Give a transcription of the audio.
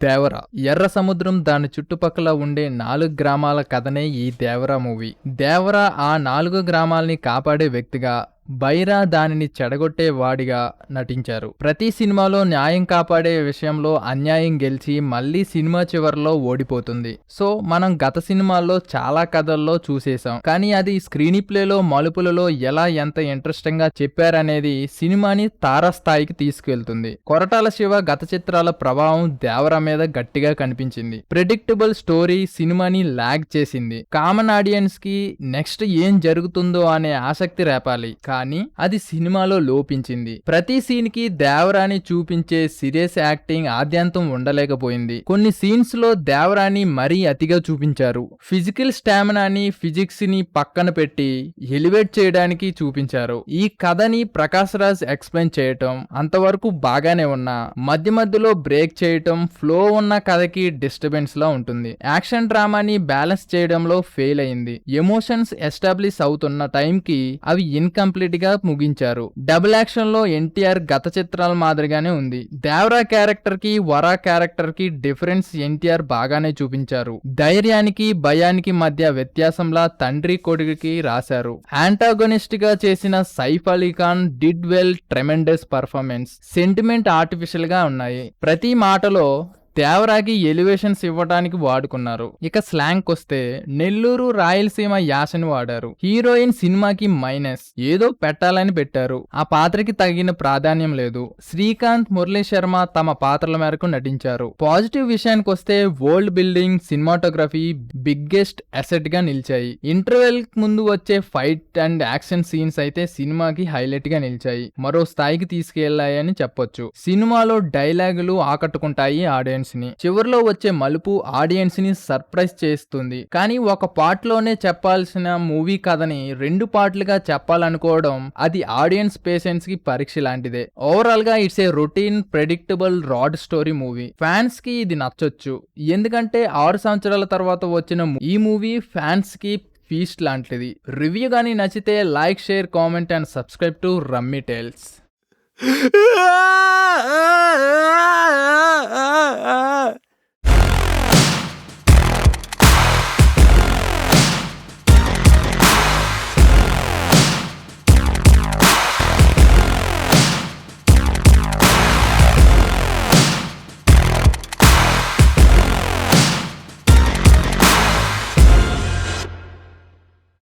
దేవరా ఎర్ర సముద్రం దాని చుట్టుపక్కల ఉండే 4 గ్రామాల కథనే ఈ దేవరా మూవీ. దేవరా ఆ 4 గ్రామాల్ని కాపాడే వ్యక్తిగా, బైరా దానిని చెడగొట్టే వాడిగా నటించారు. ప్రతి సినిమాలో న్యాయం కాపాడే విషయంలో అన్యాయం గెలిచి మళ్ళీ సినిమా చివరిలో ఓడిపోతుంది. సో మనం గత సినిమాల్లో చాలా కథల్లో చూసేశాం, కానీ అది స్క్రీన్ ప్లేలో మలుపులలో ఎలా ఎంత ఇంట్రెస్టింగ్ గా చెప్పారనేది సినిమాని తారాస్థాయికి తీసుకెళ్తుంది. కొరటాల శివ గత చిత్రాల ప్రభావం దేవరా మీద గట్టిగా కనిపించింది. ప్రెడిక్టబుల్ స్టోరీ సినిమాని లాగ్ చేసింది. కామన్ ఆడియన్స్ కి నెక్స్ట్ ఏం జరుగుతుందో అనే ఆసక్తి రేపాలి, కానీ అది సినిమాలో లోపించింది. ప్రతి సీన్ కి దేవరాని చూపించే సీరియస్ యాక్టింగ్ ఆద్యంతం ఉండలేకపోయింది. కొన్ని సీన్స్ లో దేవరాని మరీ అతిగా చూపించారు. ఫిజికల్ స్టామినాని, ఫిజిక్స్ ని పక్కన పెట్టి ఎలివేట్ చేయడానికి చూపించారు. ఈ కథని ప్రకాష్ రాజ్ ఎక్స్ప్లెయిన్ చేయటం అంతవరకు బాగానే ఉన్నా మధ్య మధ్యలో బ్రేక్ చేయటం ఫ్లో ఉన్న కథకి డిస్టర్బెన్స్ లా ఉంటుంది. యాక్షన్ డ్రామాని బ్యాలెన్స్ చేయడంలో ఫెయిల్ అయింది. ఎమోషన్స్ ఎస్టాబ్లిష్ అవుతున్న టైం కి అవి ఇన్కంప్లీట్ గా ముగించారు. డబుల్ యాక్షన్ లో ఎన్టీఆర్ గత చిత్రాల మాదిరిగానే ఉంది. దేవరా క్యారెక్టర్ కి వరా క్యారెక్టర్ కి డిఫరెన్స్ ఎన్టీఆర్ బాగానే చూపించారు. ధైర్యానికి భయానికి మధ్య వ్యత్యాసంలా తండ్రి కొడుకుకి రాశారు. యాంటాగోనిస్ట్ గా చేసిన Saif Ali Khan did well, tremendous performance. Sentiment artificial గా ఉన్నాయి. ప్రతి మాటలో దేవరాకి ఎలివేషన్స్ ఇవ్వడానికి వాడుకున్నారు. ఇక స్లాంగ్ వస్తే నెల్లూరు రాయలసీమ యాసని వాడారు. హీరోయిన్ సినిమాకి మైనస్, ఏదో పెట్టాలని పెట్టారు. ఆ పాత్రకి తగిన ప్రాధాన్యం లేదు. శ్రీకాంత్, మురళీ శర్మ తమ పాత్రల మేరకు నటించారు. పాజిటివ్ విషయానికి వస్తే world building, cinematography biggest asset గా నిలిచాయి. ఇంటర్వెల్ ముందు వచ్చే ఫైట్ అండ్ యాక్షన్ సీన్స్ అయితే సినిమాకి హైలైట్ గా నిలిచాయి. మరో స్థాయికి తీసుకెళ్లాయని చెప్పొచ్చు. సినిమాలో డైలాగులు ఆకట్టుకుంటాయి ఆడియన్స్ ని. చివరిలో వచ్చే మలుపు ఆడియన్స్ ని సర్ప్రైజ్ చేస్తుంది. కానీ ఒక పార్ట్ లోనే చెప్పాల్సిన మూవీ కథని 2 పార్ట్లుగా చెప్పాలనుకోవడం అది ఆడియన్స్ పేషెన్స్ కి పరీక్ష లాంటిదే. ఓవరాల్ గా it's a routine predictable rod story movie. Fans కి ఇది నచ్చొచ్చు, ఎందుకంటే 6 సంవత్సరాల తర్వాత వచ్చిన ఈ మూవీ ఫ్యాన్స్ కి ఫీస్ట్ లాంటిది. రివ్యూ గానీ నచ్చితే like, share, comment and subscribe to Rummy tiles.